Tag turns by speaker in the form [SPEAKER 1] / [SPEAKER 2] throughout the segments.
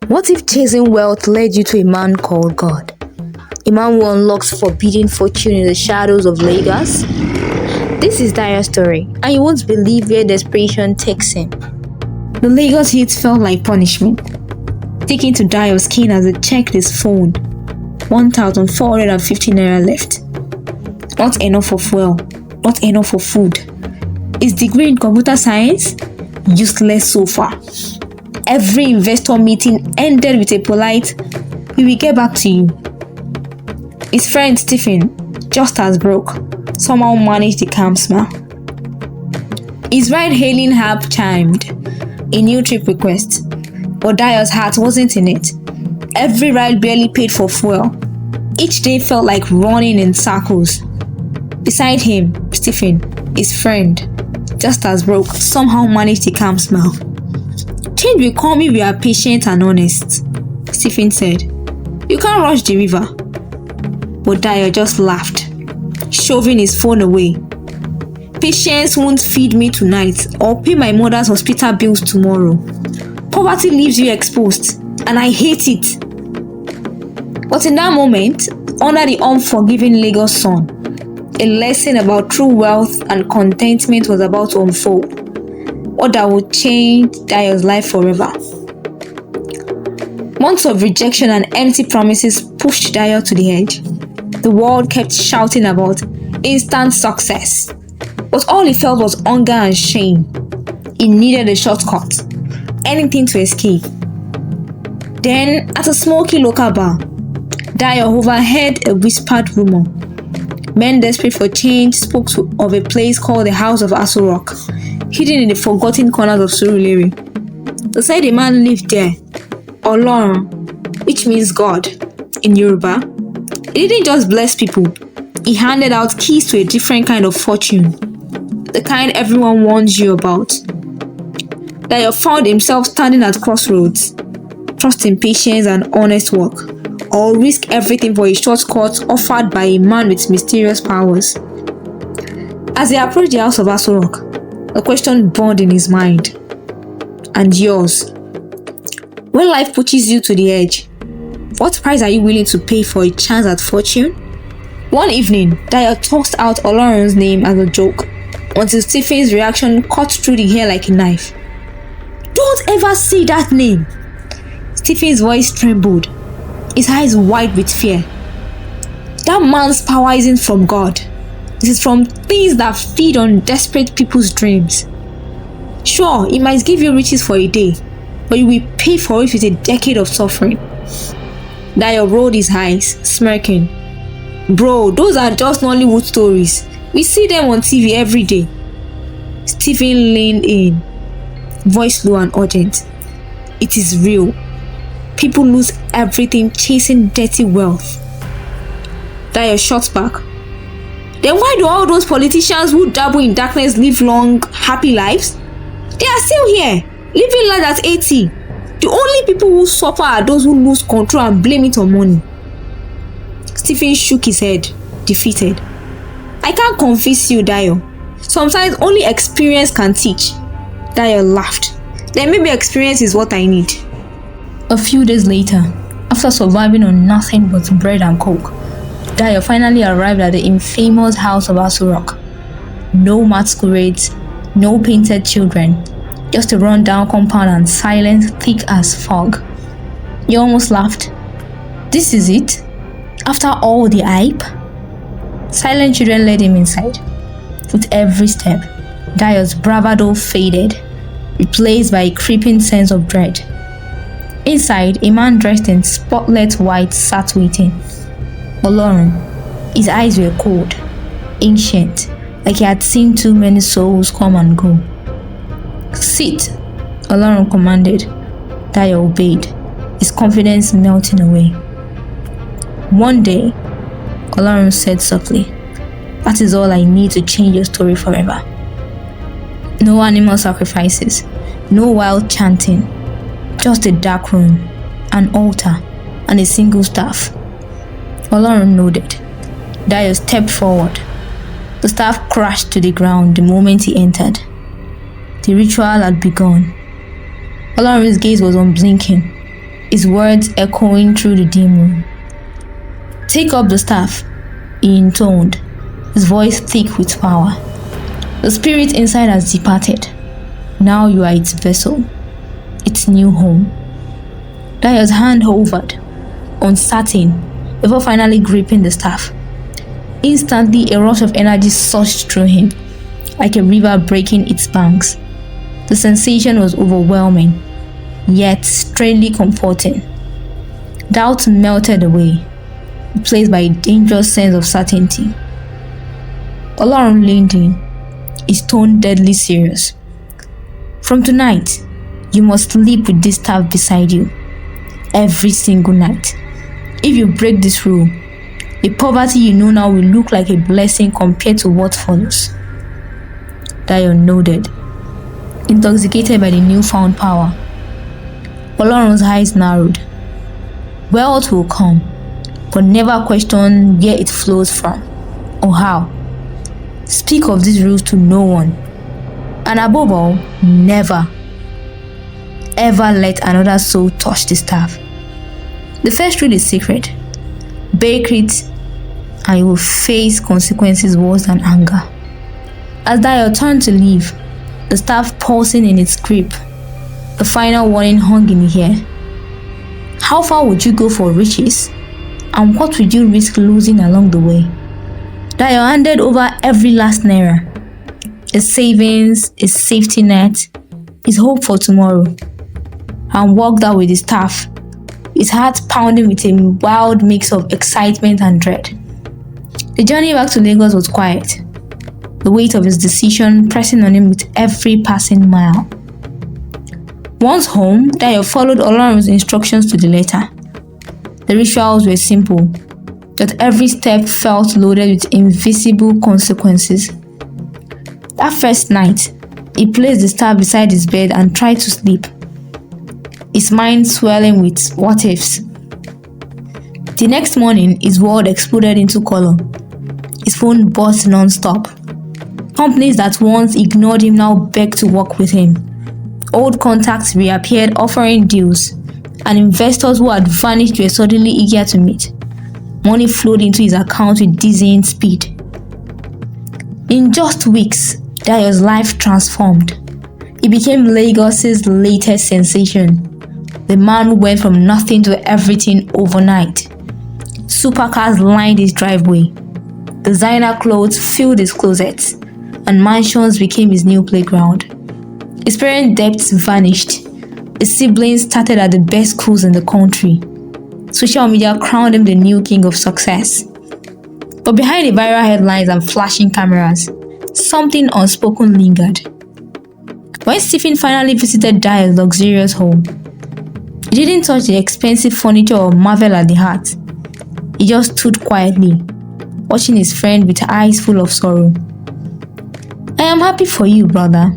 [SPEAKER 1] What if chasing wealth led you to a man called God? A man who unlocks forbidden fortune in the shadows of Lagos? This is Dayo's story, and you won't believe where desperation takes him. The Lagos heat felt like punishment, taken to Dayo's skin as he checked his phone. 1,450 naira left. Not enough for fuel, not enough for food. His degree in computer science? Useless so far. Every investor meeting ended with a polite, "We will get back to you." His friend Stephen, just as broke, somehow managed a calm smile. His ride-hailing app chimed, a new trip request, but Dayo's heart wasn't in it. Every ride barely paid for fuel. Each day felt like running in circles. Beside him, Stephen, his friend, just as broke, somehow managed a calm smile. "Change will come if we are patient and honest," Stephen said. "You can't rush the river." But Dayo just laughed, shoving his phone away. "Patience won't feed me tonight or pay my mother's hospital bills tomorrow. Poverty leaves you exposed, and I hate it." But in that moment, under the unforgiving Lagos sun, a lesson about true wealth and contentment was about to unfold. What that would change Dayo's life forever. Months of rejection and empty promises pushed Dayo to the edge. The world kept shouting about instant success, but all he felt was hunger and shame. He needed a shortcut, anything to escape. Then, at a smoky local bar, Dayo overheard a whispered rumor. Men desperate for change spoke of a place called the House of Aso Rock, hidden in the forgotten corners of Surulere. They said a man lived there, Olorun, which means God in Yoruba. He didn't just bless people, he handed out keys to a different kind of fortune, the kind everyone warns you about. Dayo found himself standing at crossroads, trusting patience and honest work, or risk everything for a shortcut offered by a man with mysterious powers. As he approached the House of Aso Rock, a question burned in his mind. And yours. When life pushes you to the edge, what price are you willing to pay for a chance at fortune? One evening, Dayo tossed out Olorun's name as a joke, until Stephen's reaction cut through the air like a knife. "Don't ever say that name!" Stephen's voice trembled, his eyes wide with fear. "That man's power isn't from God. It is from things that feed on desperate people's dreams. Sure, it might give you riches for a day, but you will pay for it with a decade of suffering." Dayo rolled his eyes, smirking. "Bro, those are just Nollywood stories. We see them on TV every day." Stephen leaned in, voice low and urgent. "It is real. People lose everything chasing dirty wealth." Dayo shot back. "Then why do all those politicians who dabble in darkness live long, happy lives? They are still here, living life at 80. The only people who suffer are those who lose control and blame it on money." Stephen shook his head, defeated. "I can't convince you, Dayo. Sometimes only experience can teach." Dayo laughed. "Then maybe experience is what I need." A few days later, after surviving on nothing but bread and coke, Dayo finally arrived at the infamous House of Aso Rock. No masquerades, no painted children, just a run-down compound and silence thick as fog. He almost laughed. "This is it? After all the hype?" Silent children led him inside. With every step, Dayo's bravado faded, replaced by a creeping sense of dread. Inside, a man dressed in spotless white sat waiting. Olorun. His eyes were cold, ancient, like he had seen too many souls come and go. "Sit," Olorun commanded. Dayo obeyed, his confidence melting away. "One day," Olorun said softly, "that is all I need to change your story forever. No animal sacrifices, no wild chanting, just a dark room, an altar, and a single staff." Olorun nodded. Dayo stepped forward. The staff crashed to the ground the moment he entered. The ritual had begun. Olorun's gaze was unblinking, his words echoing through the dim room. "Take up the staff," he intoned, his voice thick with power. "The spirit inside has departed. Now you are its vessel, its new home." Dayo's hand hovered, uncertain, before finally gripping the staff. Instantly, a rush of energy surged through him, like a river breaking its banks. The sensation was overwhelming, yet strangely comforting. Doubt melted away, replaced by a dangerous sense of certainty. Olorun leaned in, his tone deadly serious. "From tonight, you must sleep with this staff beside you, every single night. If you break this rule, the poverty you know now will look like a blessing compared to what follows." Dayo nodded, intoxicated by the newfound power. Olorun's eyes narrowed. "Wealth will come, but never question where it flows from or how. Speak of these rules to no one, and above all, never, ever let another soul touch the staff. The first rule is secret. Break it, and you will face consequences worse than anger." As Dayo turned to leave, the staff pulsing in its grip, the final warning hung in the air. How far would you go for riches? And what would you risk losing along the way? Dayo handed over every last naira, his savings, his safety net, his hope for tomorrow, and walked out with his staff, his heart pounding with a wild mix of excitement and dread. The journey back to Lagos was quiet, the weight of his decision pressing on him with every passing mile. Once home, Dayo followed Olorun's instructions to the letter. The rituals were simple, but every step felt loaded with invisible consequences. That first night, he placed the staff beside his bed and tried to sleep, his mind swelling with what-ifs. The next morning, his world exploded into color. His phone buzzed non-stop. Companies that once ignored him now begged to work with him. Old contacts reappeared offering deals, and investors who had vanished were suddenly eager to meet. Money flowed into his account with dizzying speed. In just weeks, Dayo's life transformed. He became Lagos's latest sensation. The man who went from nothing to everything overnight. Supercars lined his driveway. Designer clothes filled his closets, and mansions became his new playground. His parent debts vanished. His siblings started at the best schools in the country. Social media crowned him the new king of success. But behind the viral headlines and flashing cameras, something unspoken lingered. When Stephen finally visited Dayo's luxurious home, he didn't touch the expensive furniture or marvel at the heart. He just stood quietly, watching his friend with eyes full of sorrow. "I am happy for you, brother,"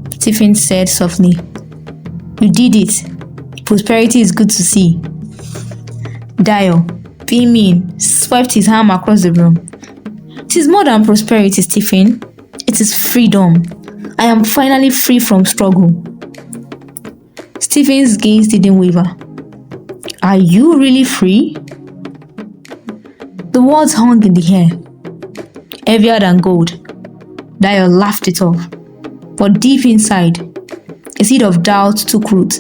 [SPEAKER 1] Stephen said softly. "You did it. Prosperity is good to see." Dayo, beaming, swept his arm across the room. "It is more than prosperity, Stephen. It is freedom. I am finally free from struggle." Stephen's gaze didn't waver. "Are you really free?" The words hung in the air, heavier than gold. Dayo laughed it off. But deep inside, a seed of doubt took root,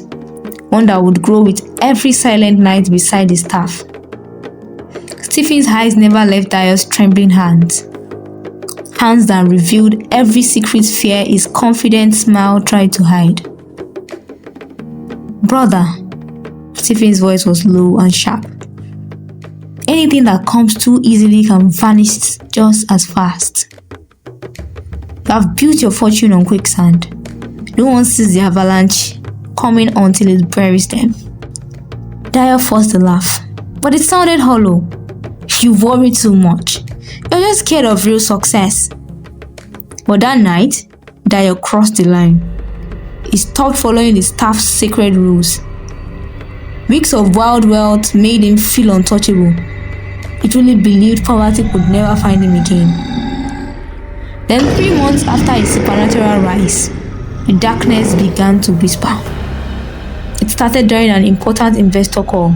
[SPEAKER 1] one that would grow with every silent night beside his staff. Stephen's eyes never left Dayo's trembling hands. Hands that revealed every secret fear his confident smile tried to hide. "Brother," Stephen's voice was low and sharp. "Anything that comes too easily can vanish just as fast. You have built your fortune on quicksand. No one sees the avalanche coming until it buries them." Dayo forced a laugh, but it sounded hollow. "You worry too much. You're just scared of real success." But that night, Dayo crossed the line. He stopped following his staff's sacred rules. Weeks of wild wealth made him feel untouchable. He truly believed poverty could never find him again. Then 3 months after his supernatural rise, the darkness began to whisper. It started during an important investor call.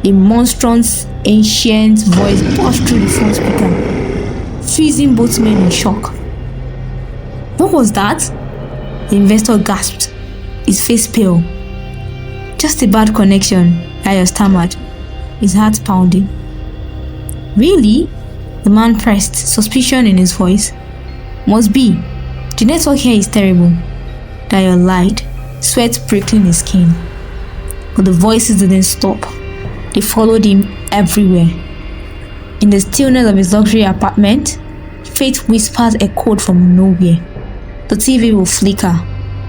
[SPEAKER 1] A monstrous, ancient voice burst through the phone speaker, freezing both men in shock. What was that? The investor gasped, his face pale. Just a bad connection, Dayo stammered, his heart pounding. Really? The man pressed, suspicion in his voice. Must be. The network here is terrible. Dayo lied, sweat prickling his skin. But the voices didn't stop. They followed him everywhere. In the stillness of his luxury apartment, faint whispers echoed from nowhere. The TV will flicker,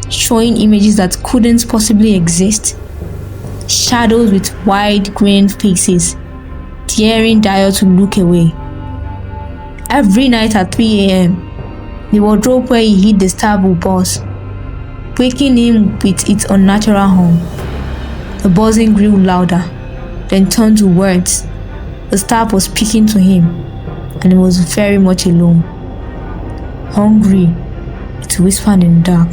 [SPEAKER 1] showing images that couldn't possibly exist. Shadows with wide grinning faces, daring Dayo to look away. Every night at 3 a.m., the wardrobe where he hid the star will buzz, waking him with its unnatural hum. The buzzing grew louder, then turned to words. The star was speaking to him, and he was very much alone. Hungry, it whispered in the dark.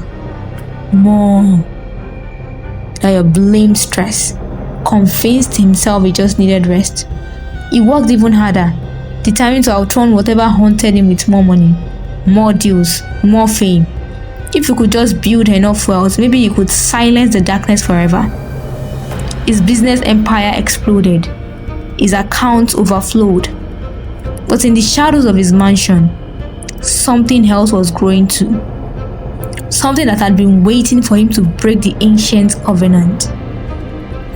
[SPEAKER 1] More. Dayo blamed stress, convinced himself he just needed rest. He worked even harder, determined to outrun whatever haunted him with more money, more deals, more fame. If he could just build enough wealth, maybe he could silence the darkness forever. His business empire exploded. His accounts overflowed. But in the shadows of his mansion, something else was growing too. Something that had been waiting for him to break the ancient covenant.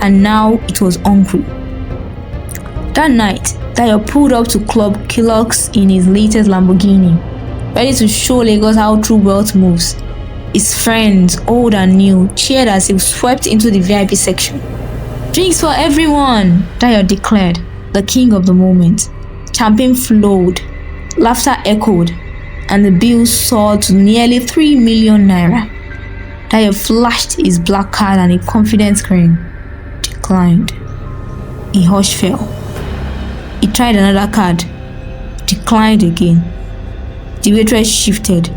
[SPEAKER 1] And now it was hungry. That night, Dayo pulled up to Club Kellogg's in his latest Lamborghini, ready to show Lagos how true wealth moves. His friends, old and new, cheered as he swept into the VIP section. Drinks for everyone, Dayo declared, the king of the moment. Champagne flowed, laughter echoed, and the bill soared to nearly 3 million naira. Dayo flashed his black card and a confident grin. Declined. A hush fell. He tried another card. Declined again. The waitress shifted,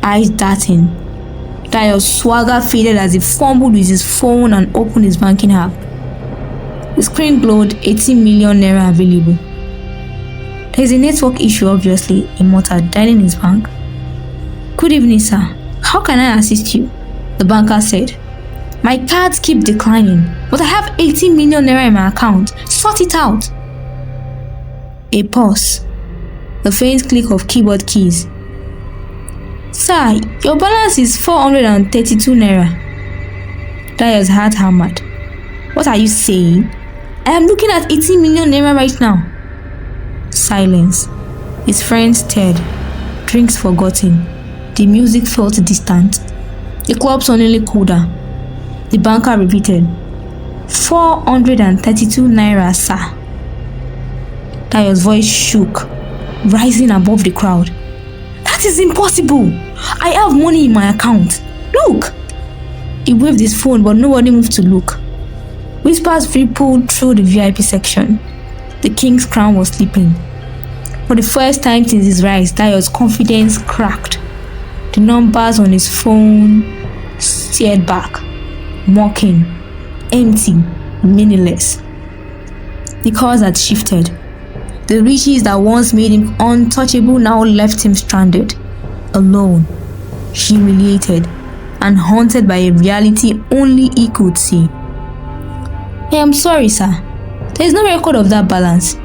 [SPEAKER 1] eyes darting. Dayo's swagger faded as he fumbled with his phone and opened his banking app. The screen glowed 80 million naira available. There is a network issue, obviously, he muttered, dialing his bank. Good evening, sir. How can I assist you? The banker said. My cards keep declining, but I have 80 million naira in my account. Sort it out. A pause. The faint click of keyboard keys. Sir, your balance is 432 naira. Dayo's heart hammered. What are you saying? I am looking at 80 million naira right now. Silence. His friends stared. Drinks forgotten. The music felt distant. The club suddenly colder. The banker repeated. 432 naira, sir. Dayo's voice shook, rising above the crowd. That is impossible! I have money in my account. Look! He waved his phone, but nobody moved to look. Whispers rippled through the VIP section. The king's crown was slipping. For the first time since his rise, Dayo's confidence cracked. The numbers on his phone stared back, mocking, empty, meaningless. The cause had shifted. The riches that once made him untouchable now left him stranded, alone, humiliated, and haunted by a reality only he could see. I am sorry, sir. There is no record of that balance.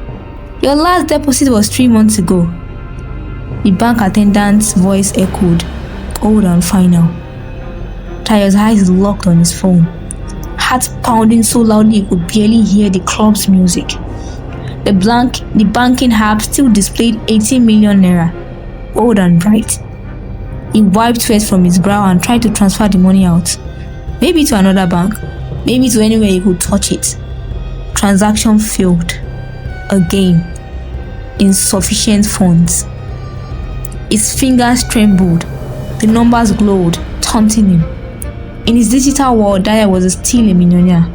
[SPEAKER 1] Your last deposit was 3 months ago. The bank attendant's voice echoed, old and final. Dayo's eyes locked on his phone, heart pounding so loudly he could barely hear the club's music. The banking app still displayed 80 million naira, old and bright. He wiped sweat from his brow and tried to transfer the money out. Maybe to another bank, maybe to anywhere he could touch it. Transaction failed. Again. Insufficient funds. His fingers trembled. The numbers glowed, taunting him. In his digital world, Dayo was still a millionaire.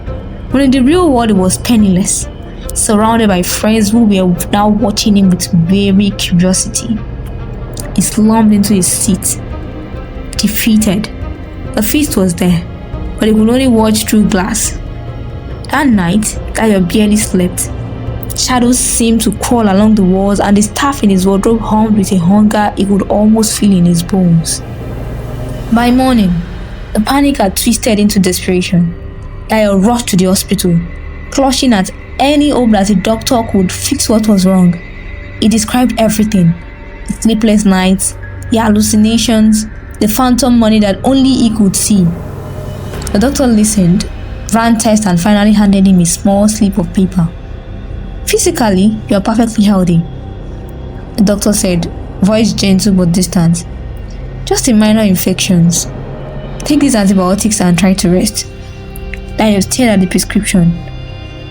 [SPEAKER 1] But in the real world, he was penniless, surrounded by friends who were now watching him with weary curiosity. He slumped into his seat, defeated. The feast was there, but he could only watch through glass. That night, Dayo barely slept. Shadows seemed to crawl along the walls, and the staff in his wardrobe hummed with a hunger he could almost feel in his bones. By morning, the panic had twisted into desperation. Dayo rushed to the hospital, clutching at any hope that a doctor could fix what was wrong. He described everything: the sleepless nights, the hallucinations, the phantom money that only he could see. The doctor listened, ran tests, and finally handed him a small slip of paper. "Physically, you are perfectly healthy," the doctor said, voice gentle but distant. "Just a minor infections. Take these antibiotics and try to rest." Dayo stared at the prescription.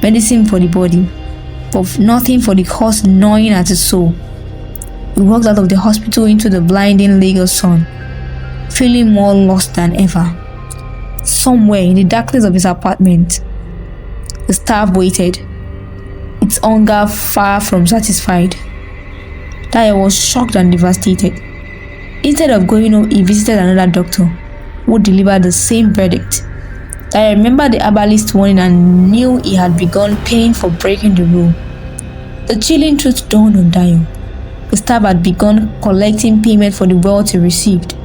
[SPEAKER 1] Medicine for the body, but nothing for the horse gnawing at his soul. He walked out of the hospital into the blinding Lagos sun, feeling more lost than ever. Somewhere in the darkness of his apartment, the staff waited, its hunger far from satisfied. Dayo was shocked and devastated. Instead of going home, he visited another doctor, who delivered the same verdict. Dayo remembered the herbalist warning and knew he had begun paying for breaking the rule. The chilling truth dawned on Dayo. The staff had begun collecting payment for the wealth he received.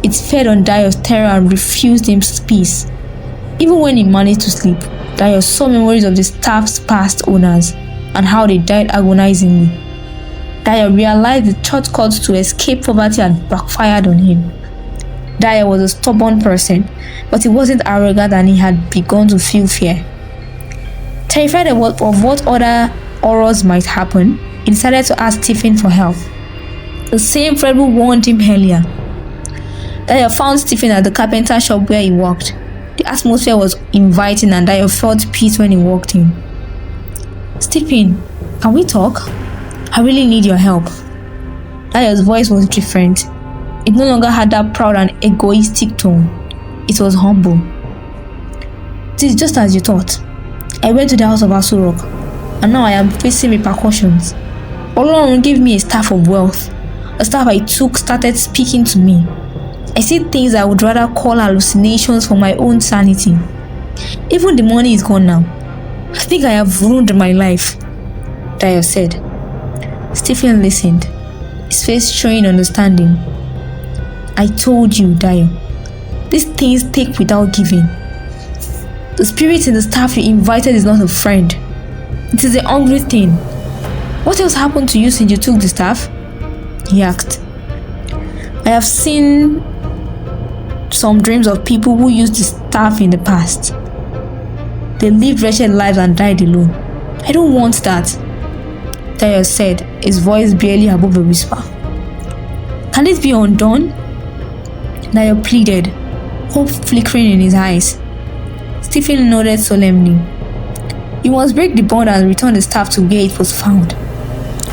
[SPEAKER 1] It fed on Dayo's terror and refused him peace. Even when he managed to sleep, Dayo saw memories of the staff's past owners and how they died agonizingly. Dayo realized the shortcuts to escape poverty had backfired on him. Dayo was a stubborn person, but he wasn't arrogant, and he had begun to feel fear. Terrified of what other horrors might happen, he decided to ask Stephen for help. The same friend who warned him earlier. Dayo found Stephen at the carpenter shop where he worked. The atmosphere was inviting, and Dayo felt peace when he walked in. "Stephen, can we talk? I really need your help." Dayo's voice was different. It no longer had that proud and egoistic tone. It was humble. "It is just as you thought. I went to the house of Asurok, and now I am facing repercussions. Olorun gave me a staff of wealth. The staff I took started speaking to me. I see things I would rather call hallucinations for my own sanity. Even the money is gone now. I think I have ruined my life," Dayo said. Stephen listened, his face showing understanding. "I told you, Dayo. These things take without giving. The spirit in the staff you invited is not a friend. It is a hungry thing. What else happened to you since you took the staff?" he asked. "I have seen some dreams of people who used the staff in the past. They lived wretched lives and died alone. I don't want that," Dayo said, his voice barely above a whisper. "Can it be undone?" Dayo pleaded, hope flickering in his eyes. Stephen nodded solemnly. "You must break the bond and return the staff to where it was found.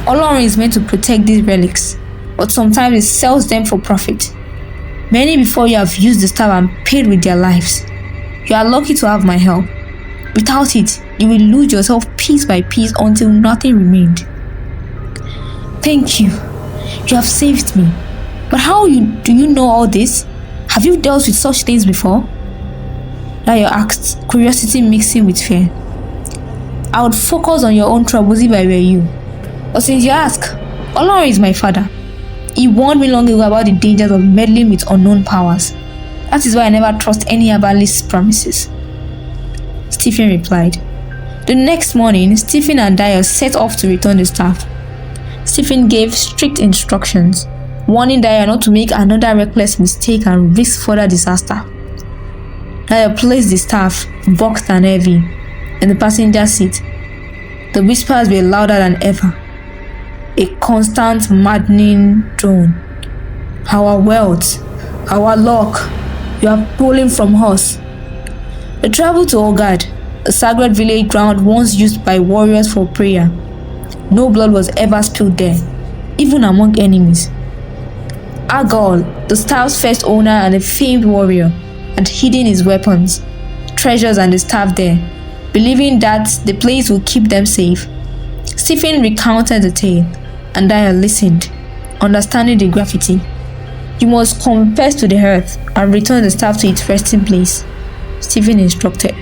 [SPEAKER 1] Olorun is meant to protect these relics, but sometimes it sells them for profit. Many before you have used the staff and paid with their lives. You are lucky to have my help. Without it, you will lose yourself piece by piece until nothing remained." "Thank you. You have saved me. But how do you know all this? Have you dealt with such things before?" Dayo asked, curiosity mixing with fear. "I would focus on your own troubles if I were you. But since you ask, Olorun is my father. He warned me long ago about the dangers of meddling with unknown powers. That is why I never trust any herbalist's promises," Stephen replied. The next morning, Stephen and Dayo set off to return the staff. Stephen gave strict instructions, warning Dayo not to make another reckless mistake and risk further disaster. Dayo placed the staff, boxed and heavy, in the passenger seat. The whispers were louder than ever. A constant, maddening drone. "Our wealth, our luck, you have stolen from us." They traveled to Ogad, a sacred village ground once used by warriors for prayer. No blood was ever spilled there, even among enemies. Agol, the staff's first owner and a famed warrior, had hidden his weapons, treasures, and the staff there, believing that the place would keep them safe. Stephen recounted the tale, and Dayo listened, understanding the graffiti. "You must confess to the earth and return the staff to its resting place. Stephen instructed.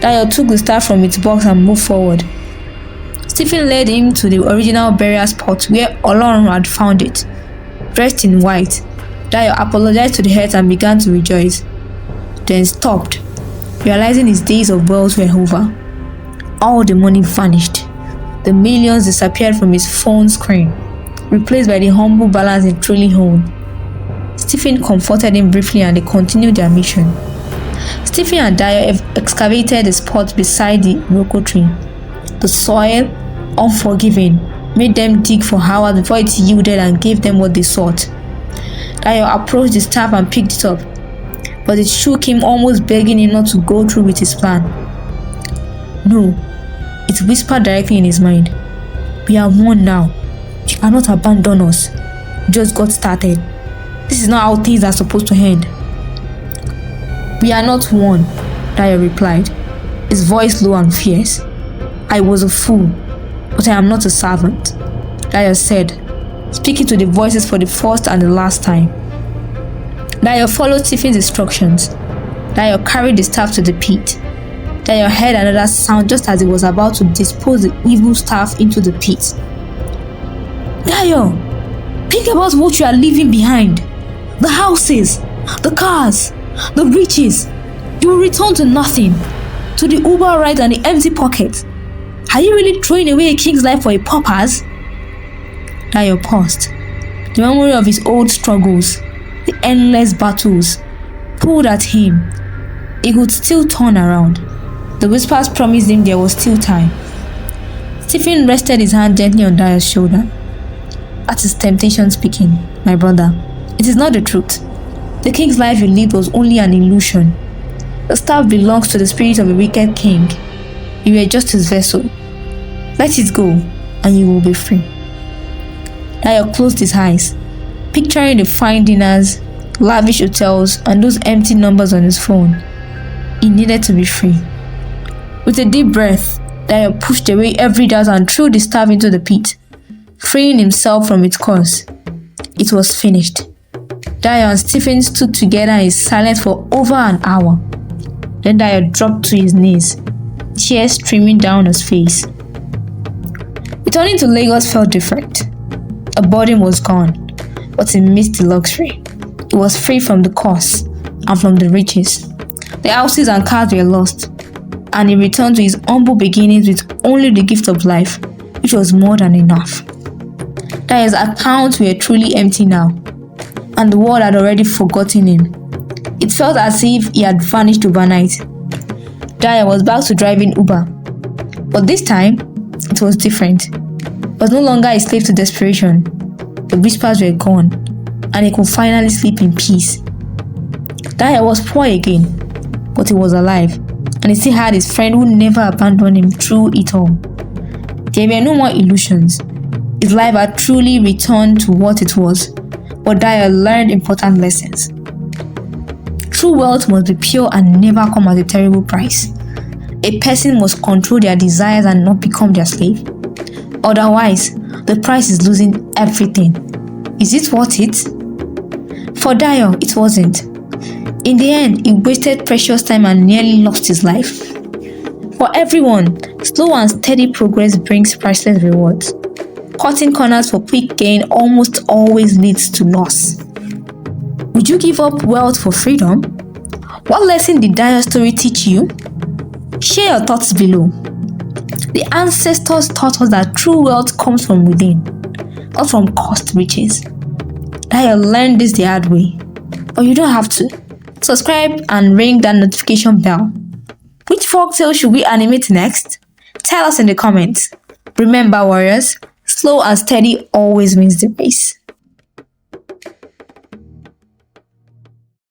[SPEAKER 1] Dayo took the staff from its box and moved forward. Stephen led him to the original burial spot where Olorun had found it. Dressed in white, Dayo apologized to the heads and began to rejoice. Then stopped, realizing his days of wealth were over. All the money vanished. The millions disappeared from his phone screen, replaced by the humble balance he truly owned. Stephen comforted him briefly and they continued their mission. Stephen and Dayo excavated the spot beside the iroko tree. The soil, unforgiving, made them dig for hours before it yielded and gave them what they sought. Dayo approached the staff and picked it up, but it shook him, almost begging him not to go through with his plan. No, it whispered directly in his mind. We are one now. You cannot abandon us. We just got started. This is not how things are supposed to end. We are not one, Dayo replied, his voice low and fierce. I was a fool, but I am not a servant, Dayo said, speaking to the voices for the first and the last time. Dayo followed Stephen's instructions. Dayo carried the staff to the pit. Dayo heard another sound just as he was about to dispose the evil staff into the pit. Dayo, think about what you are leaving behind. The houses, the cars, the riches. You will return to nothing, to the Uber ride and the empty pocket. Are you really throwing away a king's life for a pauper's? Dayo paused. The memory of his old struggles, the endless battles, pulled at him. He could still turn around. The whispers promised him there was still time. Stephen rested his hand gently on Dayo's shoulder. That is temptation speaking, my brother. It is not the truth. The king's life you lived was only an illusion. The staff belongs to the spirit of a wicked king. You were just his vessel. Let it go, and you will be free. Dayo closed his eyes, picturing the fine dinners, lavish hotels, and those empty numbers on his phone. He needed to be free. With a deep breath, Dayo pushed away every doubt and threw the staff into the pit, freeing himself from its curse. It was finished. Dayo and Stephen stood together in silence for over an hour. Then Dayo dropped to his knees, tears streaming down his face. Returning to Lagos felt different. A burden was gone, but he missed the luxury. He was free from the curse and from the riches. The houses and cars were lost, and he returned to his humble beginnings with only the gift of life, which was more than enough. Dayo's accounts were truly empty now, and the world had already forgotten him. It felt as if he had vanished overnight. Dayo was back to driving Uber, but this time, it was different. He was no longer a slave to desperation. The whispers were gone, and he could finally sleep in peace. Dayo was poor again, but he was alive, and he still had his friend who never abandoned him through it all. There were no more illusions. His life had truly returned to what it was, but Dayo learned important lessons. True wealth must be pure and never come at a terrible price. A person must control their desires and not become their slave. Otherwise, the price is losing everything. Is it worth it? For Dayo, it wasn't. In the end, he wasted precious time and nearly lost his life. For everyone, slow and steady progress brings priceless rewards. Cutting corners for quick gain almost always leads to loss. Would you give up wealth for freedom? What lesson did Dayo's story teach you? Share your thoughts below. The ancestors taught us that true wealth comes from within, not from cost riches. Dayo learned this the hard way, but you don't have to. Subscribe and ring that notification bell. Which folktale should we animate next? Tell us in the comments. Remember, warriors, slow and steady always wins the race.